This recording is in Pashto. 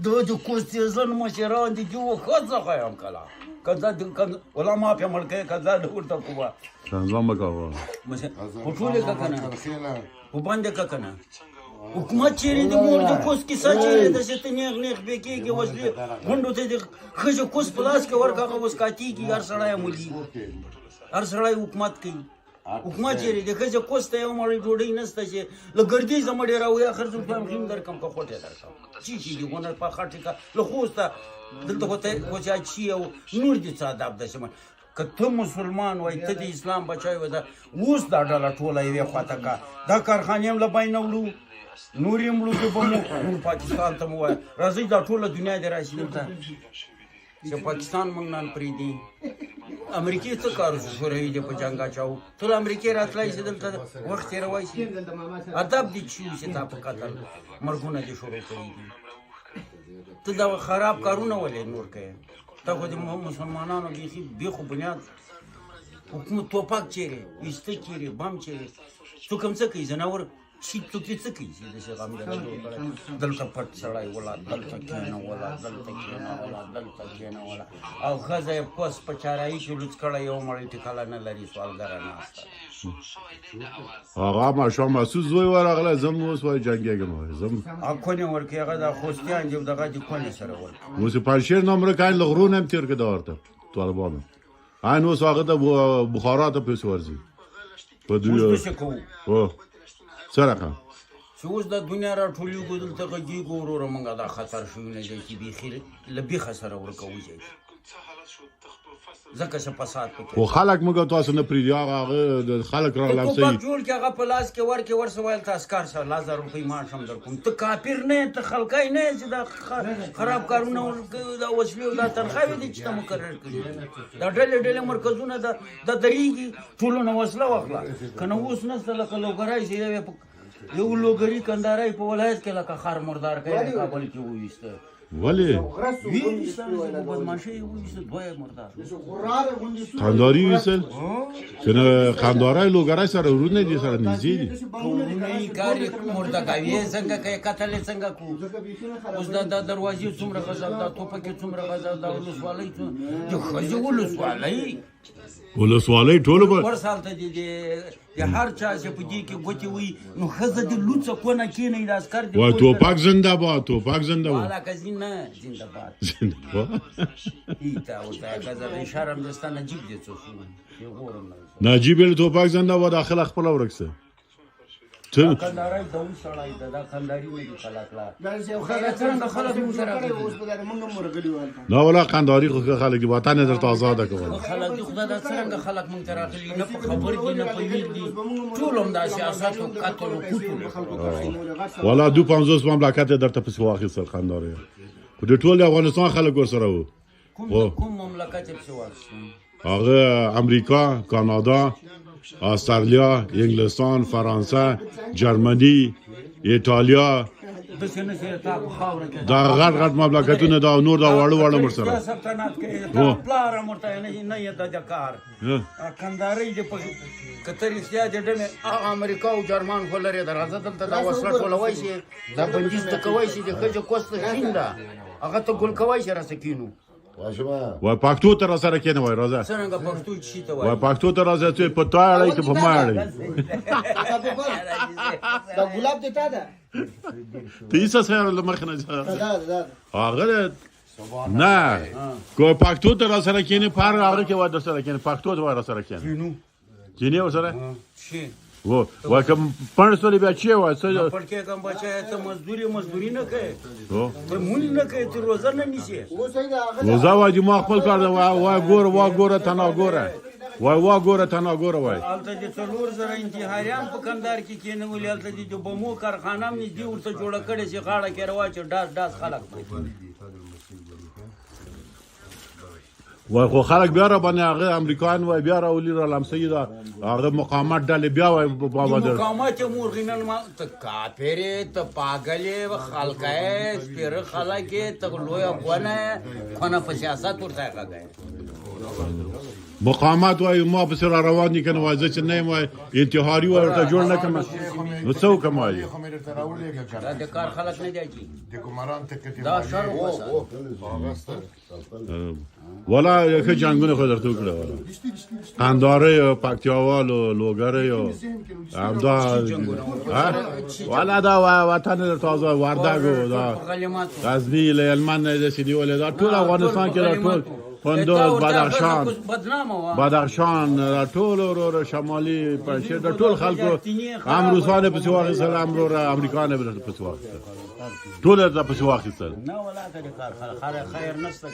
د کوستیزن مشران دي جو خزه خایم کلا کدا ولا ما په ملک کدا ورته کوه تنظیم مکوه پټوله کنه په باندې کنه حکومت چیرې د مور د کوس کیسه چیرې د ست نیغ نیغ بکیږي وسلې غونډو ته د خځه کوس پلاس کې ورکاغه وس کاتیږي هر سړی مولي هر سړی حکومت کوي حکومت چیرې د خځه کوس ته یو مړی ډوډۍ نسته چې لګردي زمړې راوي اخر څو په خیم در کم کا خوټه درکم چی چی دی ګونر په خاطر کا لخوسته دلته هوته کوچا چی او نور دي صاداب د شمن کته مسلمان وای ته د اسلام بچای و دا اوس دا ډاله ټوله یې خواته کا دا کارخانه هم لبای نولو نور یې ملو ته بمو پاکستان ته مو راځي دا ټوله دنیا دی راشي دلته چې پاکستان مونږ نن پری دی امریکای څه کار شوروي دی په جنگا چاو ټول امریکای راتلای شي دلته وخت یې روای شي ادب دي چې تا په قتل مرګونه دي شروع کړی دي ته دا خراب کارونه ولې نور کوي تا خو د مسلمانانو بیخو بنیاد حکومت توپک چیرې ایسته چیرې بم چیرې تو کوم څه کوي ځناور شي تو کې څه کوي چې د شغام دلته پټ سړی ولا دلته کېنه ولا دلته کېنه ولا دلته کېنه ولا او ښځه یې پوس په چارایي کې لوڅ کړی یو مړی ټکاله نه لري سوالګره ناسته آقا ماشا محسوس زوی ورغله زم اوس وای جنګېږم وای زم کونې ورکې هغه د خوستیان دي دغه د کونې سره ورکې اوس پنجشیر نه امریکایان له غرونه هم تېر کړه ورته طالبانو عین اوس هغه د بخارا ته پسې ورځي په دوی او څه رقم چې اوس د دنیا راټولیږو دلته غږېږو وروره موږ دا خطر شوي نه دی چې بیخي له بیخه سره ورکوو ځای ځکه چې فساد پکې خو خلک موږ تاسو نه پرېږدي هغه د خلک را لمسوي ټوپک جوړ کړي هغه په لاس کې ورکړي ورسه ویل تاسو کار سره 1000 روپۍ معاش هم در کوم ته کافر نه ته خلقی نه چې دا خراب کارونه دا وسلې او دا تنخواوې دي چې ته مقرر کړي دا ډلې مرکزونه د درېږي ټولو نه وسله واخله که نه اوس نسته لکه لوګری چې یو لوګري کندهاری په ولایت کې لکه خر مردار کوي کابل کې وویسته ولې قنداری ویسل کنه قندارای لوګرای سره ورونه دي سره نږدې دي کورونه کار مرده کوي څنګه کوي قتل څنګه کو اوس دا دروازې څومره غزل دا ټوپکې څومره غزل دا ولسوالۍ د خځو ولسوالۍ ټولو به ورسال ته دي د هر چا چې په دې کې ګوتې وي نو ښځه د لوڅه کونه کېنئ د عسکر د وای توپک زنده باد توپک زنده باد والا کزي نه زنده باد ایتا اوسه ښځه د شرم دسته نجیب دي څه نجیب له توپک زنده باد داخله خپل ورکسه ته کندهاری د اوس سړی دا کندهاری وي خلک لا څنګه خلک مو سره اوس په دغه مونږ مرګلی وای نه ولا کندهاری خو خلک وطن در آزاد کول خلک د خدای د څنګه خلک مونږ ته راغلي نه په خبر دي نه په ویر دي ټول هم د سیاست او قتل او قتل ولا 250 مملکت درته په واخې سر کندهاری خو د ټول افغانستان خلک ورسره وو کوم مملکت په واخې هغه امریکا کانادا استرالیا انګلستان فرانسه جرمني ایتالیا دا غټ مملکتونه دا نور دا واړه مرسره پلار مرته نه یې د کار کندهاری د کتر اختیار د امریکا او جرمن خو لري درازه دلته دا وسله ټولوي شي دا بندیز ته کوي شي د خځو کوست هیندا هغه ته ګل کوي شي راسکینو وای پښتو ته را سره کېنه وای راځه څنګه پښتو چی ته وای وای پښتو ته راځه چې په تا اړای ته په ما اړای دا ګلاب ته تا ده ته یې څه سره لمخ نه هغه نه کو پښتو ته را سره کېنه پر هغه کې وای در سره کېنه پښتو ته را سره کېنه کېنه و سره شي وای کوم پړسولې بیا چی وای څه پړکې کوم بچا ته مزدوري نه کوي ته مونږ نه کوي ته روزه نه نیسي روزه وای ما خپل کار وای ګوره تنا ګوره وای الته د څلور زره انتحاریان په کندهار کې کېنولې الته د بمو کارخانه هم نږدې ورته جوړه کړې چې غاړه کې رواچ ډاس خلک وای خو خلک بیا را باندې هغه امریکایان وای بیا راولي را لمسي دا هغه مقاومت ډلې بیا وای په بازار مقاومت مورغینن ما ته کافرې ته پاگلې خلکای سپیر خلک ته لوی افغانه خونه په سیاست ورته غږی مقاومت وای ما په سر روان دي کنه وای چې نه وای انتحاري وای ورته جوړ نه کما نو څه وکم وایي دا د کار خلک نه دی دا شر وسه والا یک جنگونه خود درتو کړه والا قنداره و پکتیاوال و لوګره و همدا والا دا وطن تازه وردګو دا غزنی هلمند نه دي ولې دا ټول افغانستان کې دا ټول کندوز بدخشان دا ټول ورو شمالي پنځه دا ټول خلکو هم روسانه په سواخ سلام ورو امریکانه په سواخ ټول دا په سواخ سره نه ولا ته کار خیر نشته